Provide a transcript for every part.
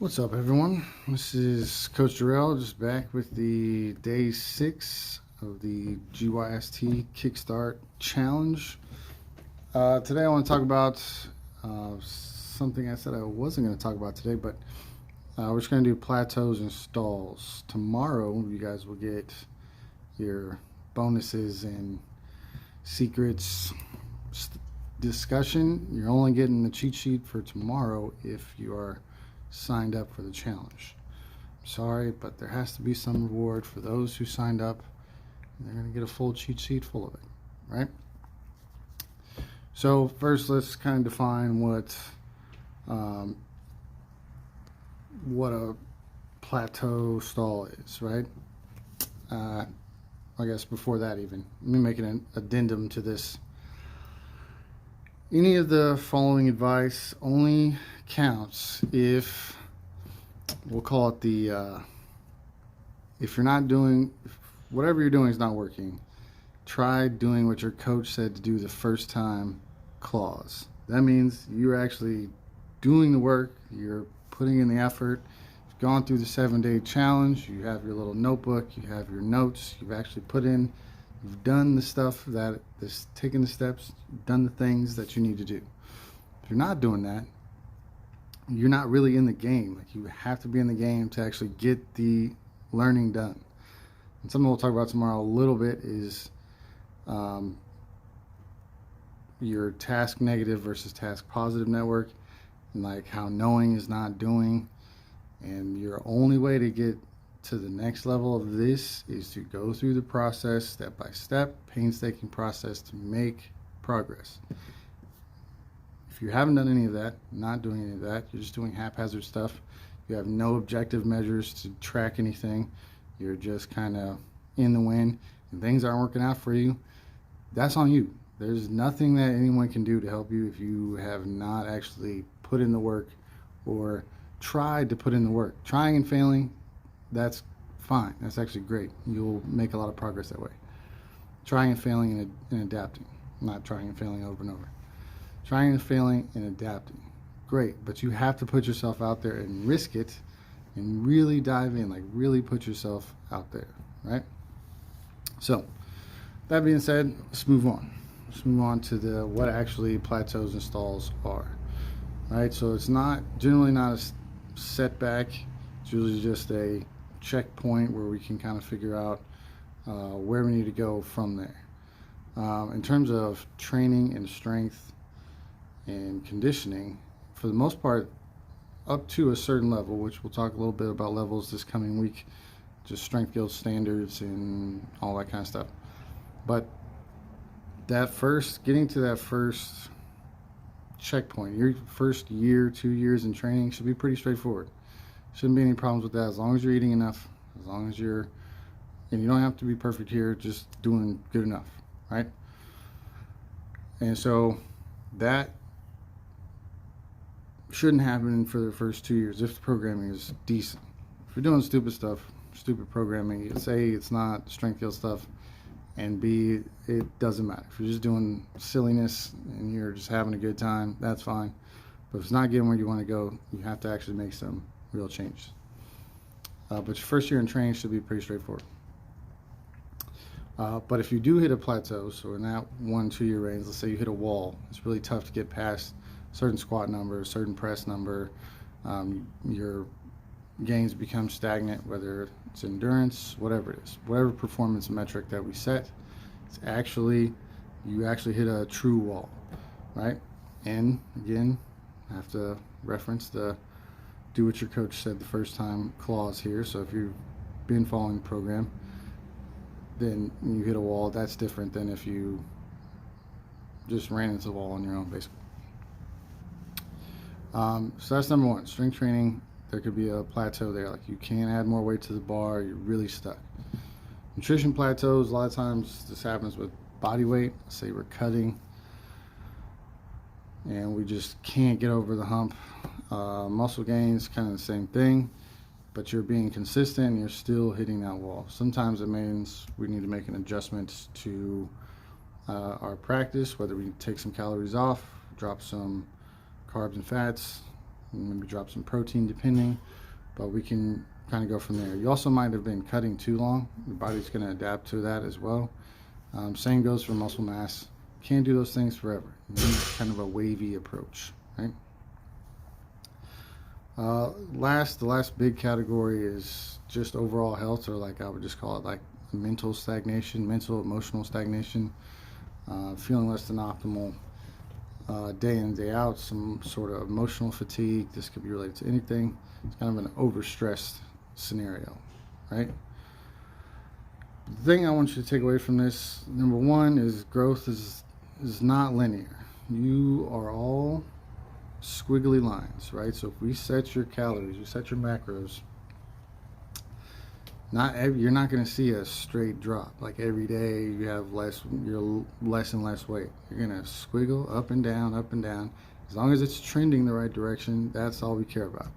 What's up, everyone? This is Coach Durrell, just back with the day 6 of the GYST Kickstart Challenge. Today I want to talk about something I said I wasn't going to talk about today, but we're just going to do plateaus and stalls. Tomorrow, you guys will get your bonuses and secrets discussion. You're only getting the cheat sheet for tomorrow if you are signed up for the challenge. Sorry, but there has to be some reward for those who signed up. They're going to get a full cheat sheet full of it, right? So first, let's kind of define what a plateau stall is, right? I guess before that, even let me make an addendum to this. Any of the following advice only counts if, we'll call it the, if you're not doing, whatever you're doing is not working, try doing what your coach said to do the first time clause. That means you're actually doing the work, you're putting in the effort, you've gone through the 7-day challenge, you have your little notebook, you have your notes, you've actually put in, you've done the stuff taken the steps, done the things that you need to do. If you're not doing that, you're not really in the game. Like, you have to be in the game to actually get the learning done. And something we'll talk about tomorrow a little bit is your task negative versus task positive network, and like how knowing is not doing. And your only way to get to the next level of this is to go through the process step by step, painstaking process to make progress. If you haven't done any of that, not doing any of that, you're just doing haphazard stuff, you have no objective measures to track anything, you're just kind of in the wind and things aren't working out for you, that's on you. There's nothing that anyone can do to help you if you have not actually put in the work or tried to put in the work. Trying and failing, that's fine. That's actually great. You'll make a lot of progress that way. Trying and failing and adapting. Not trying and failing over and over. Trying and failing and adapting. Great, but you have to put yourself out there and risk it and really dive in, like really put yourself out there, right? So, that being said, let's move on. Let's move on to what actually plateaus and stalls are, right? So it's generally not a setback. It's usually just a checkpoint where we can kind of figure out where we need to go from there. In terms of training and strength and conditioning, for the most part, up to a certain level, which we'll talk a little bit about levels this coming week, just strength guild standards and all that kind of stuff. But getting to that first checkpoint, your first year, 2 years in training should be pretty straightforward. Shouldn't be any problems with that as long as you're eating enough, as long as and you don't have to be perfect here, just doing good enough, right? And so that shouldn't happen for the first 2 years if the programming is decent. If you're doing stupid stuff, stupid programming, it's A, it's not strength guild stuff, and B, it doesn't matter. If you're just doing silliness and you're just having a good time, that's fine. But if it's not getting where you want to go, you have to actually make some real changes. But your first year in training should be pretty straightforward. But if you do hit a plateau, so in that 1-2 year range, let's say you hit a wall, it's really tough to get past a certain squat number, a certain press number, your gains become stagnant, whether it's endurance, whatever it is, whatever performance metric that we set, you actually hit a true wall, right? And again, I have to reference the do what your coach said the first time clause here. So if you've been following the program, then you hit a wall, that's different than if you just ran into the wall on your own, basically. So that's number one. Strength training, there could be a plateau there. Like, you can't add more weight to the bar, you're really stuck. Nutrition plateaus, a lot of times this happens with body weight. Say we're cutting and we just can't get over the hump. Muscle gains, kind of the same thing, but you're being consistent and you're still hitting that wall. Sometimes it means we need to make an adjustment to our practice, whether we take some calories off, drop some carbs and fats, maybe drop some protein depending, but we can kind of go from there. You also might have been cutting too long. Your body's going to adapt to that as well. Same goes for muscle mass. Can't do those things forever. You need kind of a wavy approach, right? The last big category is just overall health, or like I would just call it like mental stagnation, mental emotional stagnation, feeling less than optimal day in, day out, some sort of emotional fatigue. This could be related to anything. It's kind of an overstressed scenario, right? The thing I want you to take away from this, number one, is growth is not linear. You are all squiggly lines, right? So if we set your calories, you set your macros, you're not going to see a straight drop. Like every day you're less and less weight. You're going to squiggle up and down, up and down. As long as it's trending the right direction, that's all we care about.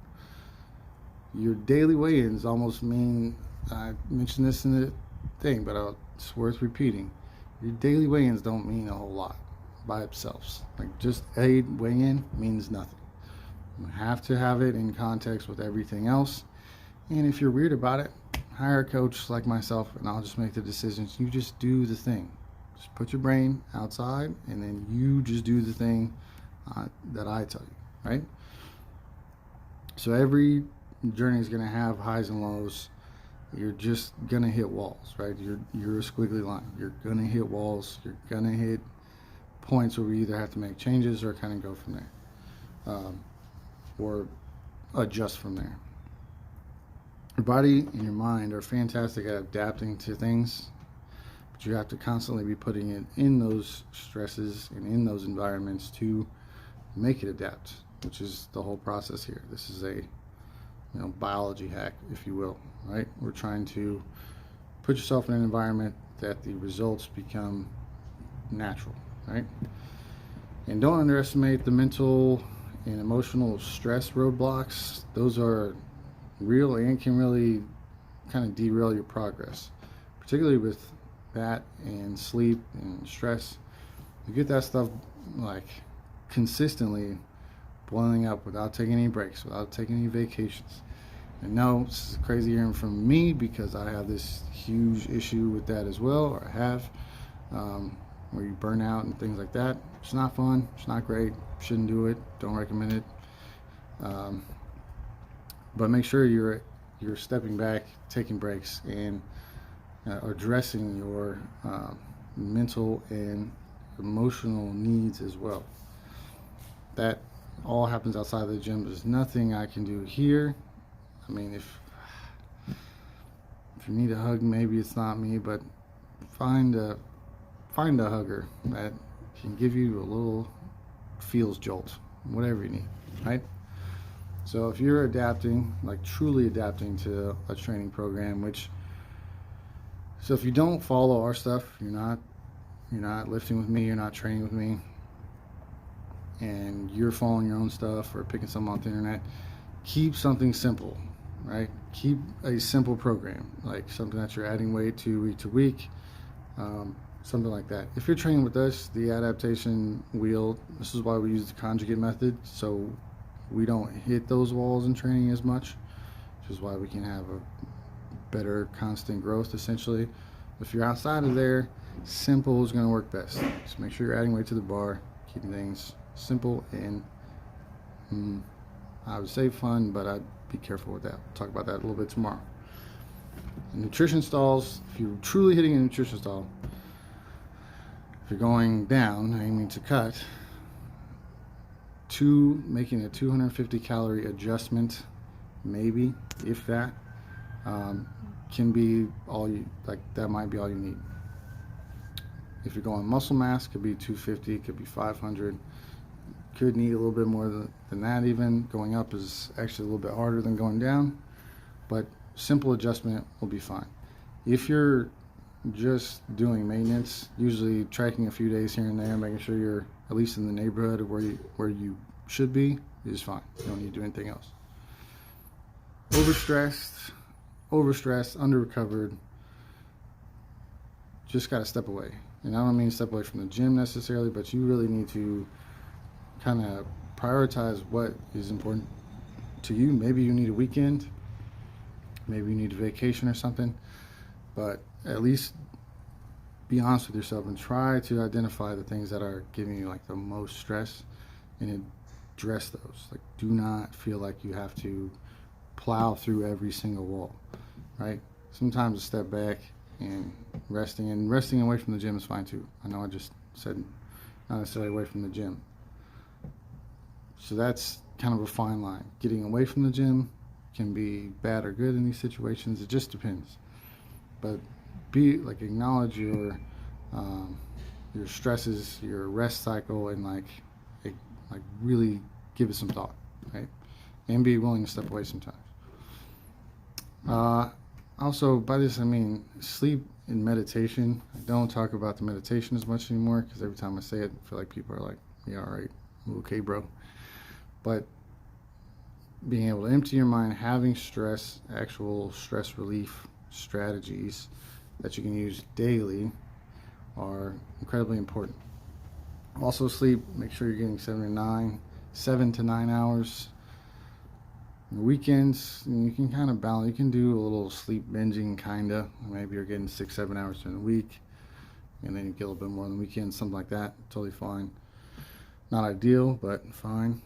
Your daily weigh-ins almost mean, I mentioned this in the thing, but it's worth repeating. Your daily weigh-ins don't mean a whole lot by themselves. Like just a weigh-in means nothing. You have to have it in context with everything else. And if you're weird about it, hire a coach like myself and I'll just make the decisions. You just do the thing. Just put your brain outside and then you just do the thing that I tell you, right? So every journey is going to have highs and lows. You're just going to hit walls, right? You're a squiggly line. You're going to hit walls. You're going to hit points where we either have to make changes or kind of go from there, or adjust from there. Your body and your mind are fantastic at adapting to things, but you have to constantly be putting it in those stresses and in those environments to make it adapt, which is the whole process here. This is a biology hack, if you will, right? We're trying to put yourself in an environment that the results become natural, right? And don't underestimate the mental and emotional stress roadblocks. Those are real and can really kind of derail your progress, particularly with that and sleep and stress. You get that stuff like consistently boiling up without taking any breaks, without taking any vacations. And no, this is crazy hearing from me because I have this huge issue with that as well, or I have, where you burn out and things like that. It's not fun. It's not great. Shouldn't do it. Don't recommend it. But make sure you're stepping back, taking breaks, and addressing your mental and emotional needs as well. That all happens outside of the gym. There's nothing I can do here. I mean, if you need a hug, maybe it's not me, but find a hugger that can give you a little feels jolt, whatever you need, right? So if you're adapting, like truly adapting to a training program, so if you don't follow our stuff, you're not lifting with me, you're not training with me, and you're following your own stuff or picking something off the internet, keep something simple, right? Keep a simple program, like something that you're adding weight to week, something like that. If you're training with us, the adaptation wheel, this is why we use the conjugate method, so we don't hit those walls in training as much, which is why we can have a better constant growth essentially. If you're outside of there, simple is going to work best. Just make sure you're adding weight to the bar, keeping things simple and I would say fun, but I'd be careful with that. We'll talk about that a little bit tomorrow. Nutrition stalls, if you're truly hitting a nutrition stall, if you're going down, aiming to cut, making a 250 calorie adjustment, maybe, if that, can be all you, like that might be all you need. If you're going muscle mass, could be 250, could be 500, could need a little bit more than that even. Going up is actually a little bit harder than going down, but simple adjustment will be fine. If you're just doing maintenance, usually tracking a few days here and there, making sure you're at least in the neighborhood of where you should be, is fine. You don't need to do anything else. Overstressed, under-recovered, just got to step away. And I don't mean step away from the gym necessarily, but you really need to kind of prioritize what is important to you. Maybe you need a weekend, maybe you need a vacation or something, but at least be honest with yourself and try to identify the things that are giving you like the most stress and address those. Like, do not feel like you have to plow through every single wall, right? Sometimes a step back and resting away from the gym is fine too. I know I just said not necessarily away from the gym. So that's kind of a fine line. Getting away from the gym can be bad or good in these situations. It just depends. But acknowledge your stresses, your rest cycle, and like really give it some thought, right? And be willing to step away sometimes. Also, by this I mean sleep and meditation. I don't talk about the meditation as much anymore because every time I say it, I feel like people are like, "Yeah, all right, okay, bro." But being able to empty your mind, having actual stress relief strategies that you can use daily are incredibly important. Also, sleep. Make sure you're getting 7 to 9 hours. On the weekends, you can kind of balance. You can do a little sleep binging, kinda. Maybe you're getting 6, 7 hours during the week, and then you get a little bit more on the weekends, something like that. Totally fine. Not ideal, but fine.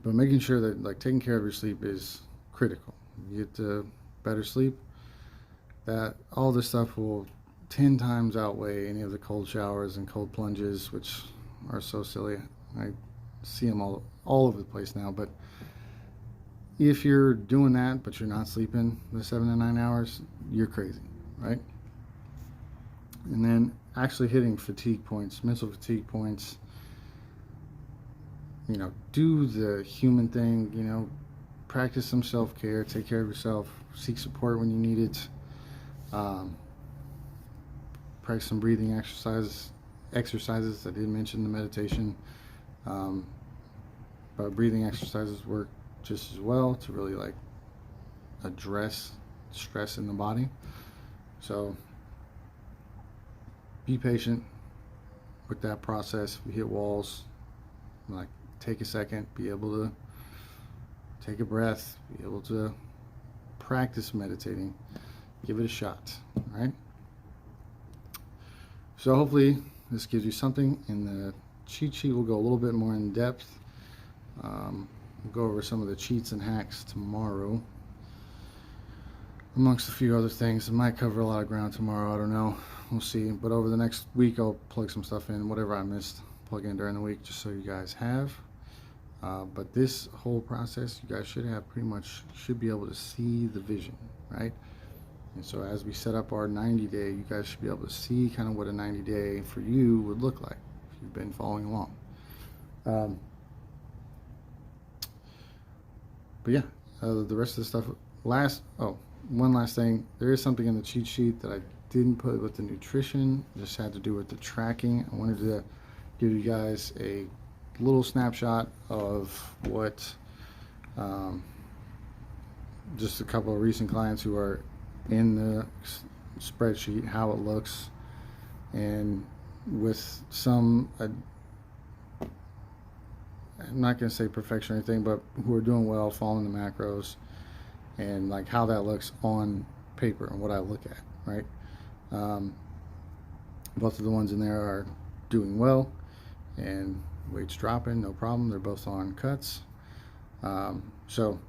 But making sure that like taking care of your sleep is critical. You get better sleep, that all this stuff will 10 times outweigh any of the cold showers and cold plunges, which are so silly. I see them all over the place now. But if you're doing that but you're not sleeping the 7 to 9 hours, you're crazy, right? And then actually hitting fatigue points, mental fatigue points. Do the human thing, practice some self-care, take care of yourself, seek support when you need it. Practice some breathing exercises. I did mention the meditation, but breathing exercises work just as well to really like address stress in the body. So be patient with that process. If you hit walls, like, take a second, be able to take a breath, be able to practice meditating, give it a shot, right? So hopefully this gives you something. In the cheat sheet, we'll go a little bit more in depth. We'll go over some of the cheats and hacks tomorrow, amongst a few other things. I might cover a lot of ground tomorrow, I don't know, we'll see. But over the next week, I'll plug some stuff in, whatever I missed, plug in during the week, just so you guys have. But this whole process, you guys should be able to see the vision, right? And so as we set up our 90-day, you guys should be able to see kind of what a 90-day for you would look like if you've been following along. But yeah, the rest of the stuff. One last thing. There is something in the cheat sheet that I didn't put with the nutrition. Just had to do with the tracking. I wanted to give you guys a little snapshot of what just a couple of recent clients who are in the spreadsheet, how it looks, and with some I'm not going to say perfection or anything, but who are doing well, following the macros, and like how that looks on paper and what I look at, right? Both of the ones in there are doing well and weight's dropping, no problem. They're both on cuts. So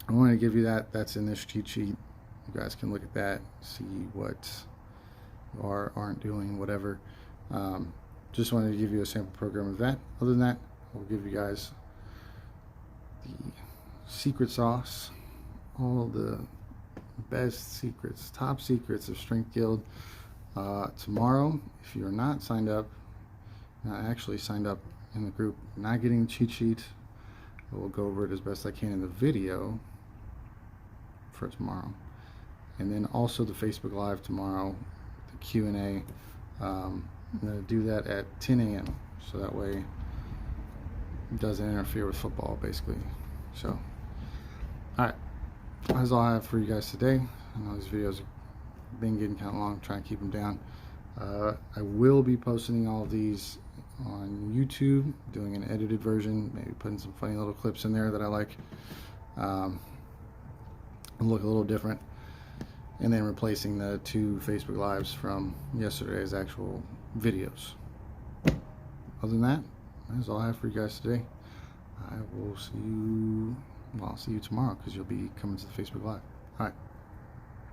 I wanted to give you that. That's in this cheat sheet. You guys can look at that, see what you aren't doing, whatever. Just wanted to give you a sample program of that. Other than that, I'll give you guys the secret sauce, all the best secrets, top secrets of Strength Guild tomorrow. If you're not signed up, not actually signed up in the group, not getting the cheat sheet, I will go over it as best I can in the video for tomorrow. And then also the Facebook Live tomorrow, the Q&A. I'm going to do that at 10 a.m. so that way it doesn't interfere with football, basically. So, all right, that's all I have for you guys today. I know these videos have been getting kind of long. I'm trying to keep them down. I will be posting all of these on YouTube, doing an edited version, maybe putting some funny little clips in there that I like, and look a little different, and then replacing the 2 Facebook Lives from yesterday's actual videos. Other than that, that's all I have for you guys today. I will see you, well, I'll see you tomorrow because you'll be coming to the Facebook Live. All right.